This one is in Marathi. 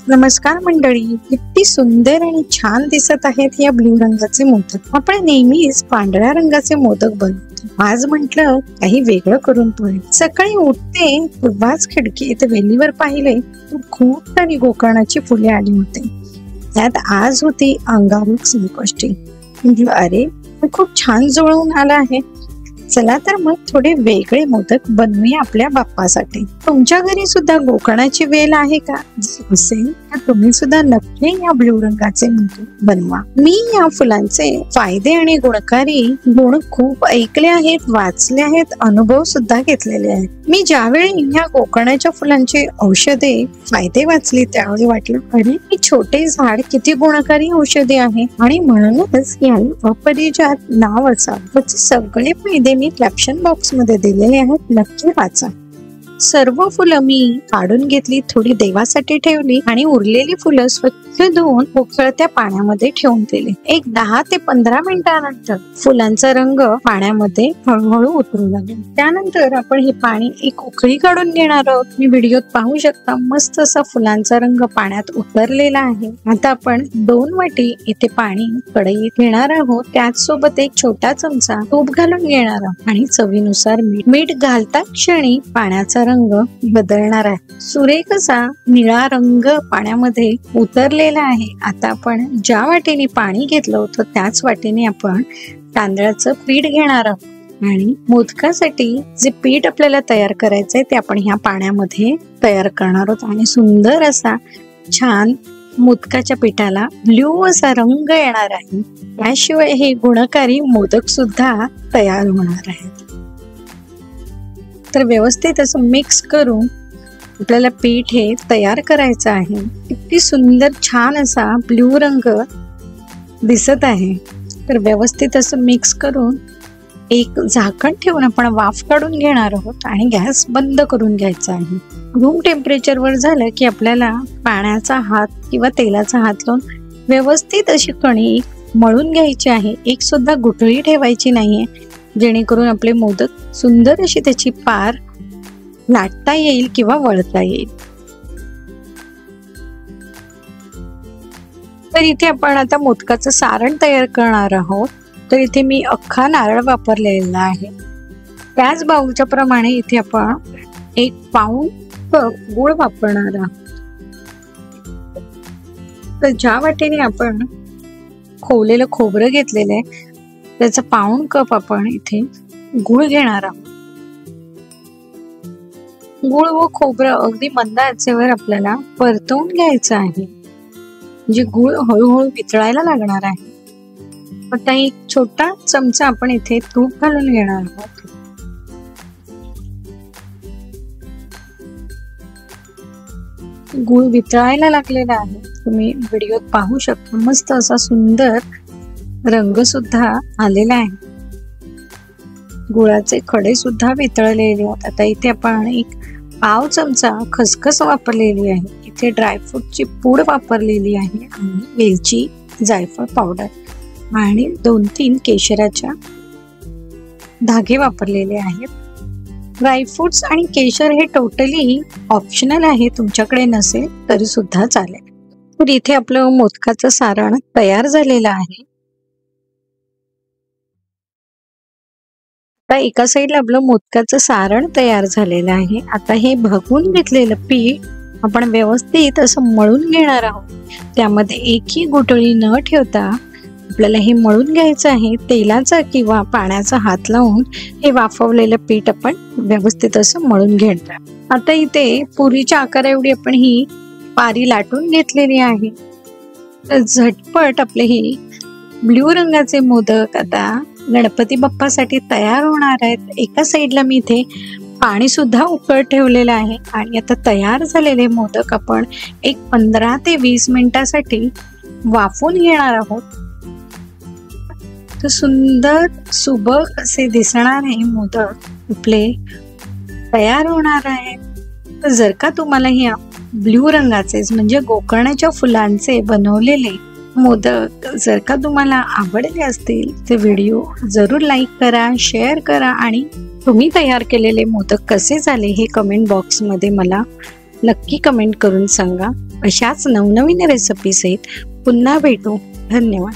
नमस्कार मंडळी, किती सुंदर आणि छान दिसत आहेत या ब्ल्यू रंगाचे मोदक. आपण नेहमीच पांढऱ्या रंगाचे मोदक बनवतो. आज म्हटलं काही वेगळं करून पाहू. सकाळी उठते तेव्हाच खिडकीत वेलीवर पाहिले तर खूप सारी गोकर्णाची फुले आली होती. त्यात आज होती अंगारक संकष्टी. अरे खूप छान जुळवून आला आहे. चला तर मग थोडे वेगळे मोदक बनवूया आपल्या बाप्पासाठी. तुमच्या घरी सुद्धा गोकर्णाची वेल आहे का? असेल तर तुम्ही सुद्धा नक्की या ब्ल्यू रंगाचे मोदक बनवा. मी या फुलांचे फायदे आणि गुणकारी गुण खूप ऐकले आहेत, वाचले आहेत, अनुभव सुद्धा घेतलेले आहेत. मी ज्यावेळी या गोकर्णाच्या फुलांचे औषधे फायदे वाचले त्यावेळी वाटलं अरे हे छोटे झाड किती गुणकारी औषधे आहे आणि म्हणूनच याला अपरिजात नाव असावं. त्याचे सगळे फायदे मी कॅप्शन बॉक्स मध्ये दिलेले आहेत, नक्की वाचा. सर्व फुलं मी काढून घेतली, थोडी देवासाठी ठेवली आणि उरलेली फुलं स्वच्छ धुवून उकळत्या पाण्यामध्ये ठेवून दिली. एक 10 ते 15 मिनिटांनंतर फुलांचा रंग पाण्यामध्ये हळूहळू उतरू लागेल. त्यानंतर आपण हे पाणी एक उकळी काढून घेणार आहोत. मी व्हिडिओत पाहू शकता मस्त असा फुलांचा रंग पाण्यात उतरलेला आहे. आता आपण 2 वाटी इथे पाणी कढईत घेणार आहोत. त्याचसोबत एक छोटा चमचा तूप घालून घेणार आहोत आणि चवीनुसार मीठ घालता क्षणी पाण्याचा रंग बदलणार आहे. सुरेख असा निळा रंग पाण्यामध्ये उतरलेला आहे. आता आपण ज्या वाटीने पाणी घेतलं होतं त्याच वाटीने आपण तांदळाचं पीठ घेणार आहोत आणि मोदकासाठी जे पीठ आपल्याला तयार करायचंय ते आपण ह्या पाण्यामध्ये तयार करणार आहोत आणि सुंदर असा छान मोदकाच्या पिठाला ब्ल्यू असा रंग येणार आहे. त्याशिवाय हे गुणकारी मोदक सुद्धा तयार होणार आहेत. तर व्यवस्थित असं मिक्स करून आपल्याला पीठ हे तयार करायचं आहे. किती सुंदर छान असा ब्ल्यू रंग दिसत आहे. तर व्यवस्थित असं मिक्स करून एक झाकण ठेवून आपण वाफ काढून घेणार आहोत आणि गॅस बंद करून घ्यायचा आहे. रूम टेम्परेचर वर झालं की आपल्याला पाण्याचा हात किंवा तेलाचा हात लावून व्यवस्थित अशी कणिक मळून घ्यायची आहे. एक सुद्धा गुठळी ठेवायची नाहीये, जेणेकरून आपले मोदक सुंदर अशी त्याची पार लाटता येईल किंवा वळता येईल. तर इथे आपण आता मोदकाचं सारण तयार करणार आहोत. तर इथे मी अख्खा नारळ वापरलेला आहे. त्याच बाऊलच्या प्रमाणे इथे आपण 1 पाऊण कप गुळ वापरणार आहोत. तर ज्या वाटीने आपण खोवलेलं खोबरं घेतलेलं आहे त्याचा 1 कप आपण इथे गुळ घेणार आहोत. गुळ व खोबरं अगदी मंद आचेवर आपल्याला परतवून घ्यायचं आहे. म्हणजे गुळ हळूहळू वितळायला लागणार आहे. आता एक छोटा चमचा आपण इथे तूप घालून घेणार आहोत. गुळ वितळायला लागलेला आहे, तुम्ही व्हिडिओत पाहू शकता. मस्त असा सुंदर रंग सुद्धा आलेला आहे. गुळाचे खडे सुद्धा वितळलेले आहेत. आता इथे आपण एक पाव चमचा खसखस वापरलेली आहे. इथे ड्रायफ्रूटची पूड वापरलेली आहे आणि वेलची, जायफळ पावडर आणि 2-3 केशराच्या धागे वापरलेले आहेत. ड्रायफ्रुट्स आणि केशर हे टोटली ऑप्शनल आहे, तुमच्याकडे नसेल तरी सुद्धा चालेल. तर इथे आपलं मोदकाचं सारण तयार झालेलं आहे. आता एका साईडला आपलं मोदकाचं सारण तयार झालेलं आहे. आता हे भगवून घेतलेलं पीठ आपण व्यवस्थित असं मळून घेणार आहोत. त्यामध्ये एकही गुठळी न ठेवता आपल्याला हे मळून घ्यायचं आहे. तेलाचा किंवा पाण्याचा हात लावून हे वाफवलेलं पीठ आपण व्यवस्थित असं मळून घेणार. आता इथे पुरीच्या आकारा एवढी आपण ही पारी लाटून घेतलेली आहे. तर झटपट आपले हे ब्ल्यू रंगाचे मोदक आता गणपती बाप्पासाठी तयार होणार आहेत. एका साईडला मी इथे पाणी सुद्धा उकळत ठेवलेलं आहे आणि आता तयार झालेले मोदक आपण एक 15 ते 20 मिनिटासाठी वाफवून घेणार आहोत. तर सुंदर सुबक असे दिसणारे मोदक आपले तयार होणार आहेत. तर जर का तुम्हाला ह्या ब्ल्यू रंगाचेच म्हणजे गोकर्णाच्या फुलांचे बनवलेले मोदक जर का तुम्हाला आवडले असतील तर व्हिडिओ जरूर लाईक करा, शेअर करा आणि तुम्ही तयार केलेले मोदक कसे झाले हे कमेंट बॉक्स मध्ये मला नक्की कमेंट करून सांगा. अशाच नवनवीन रेसिपी सहित पुन्हा भेटू. धन्यवाद.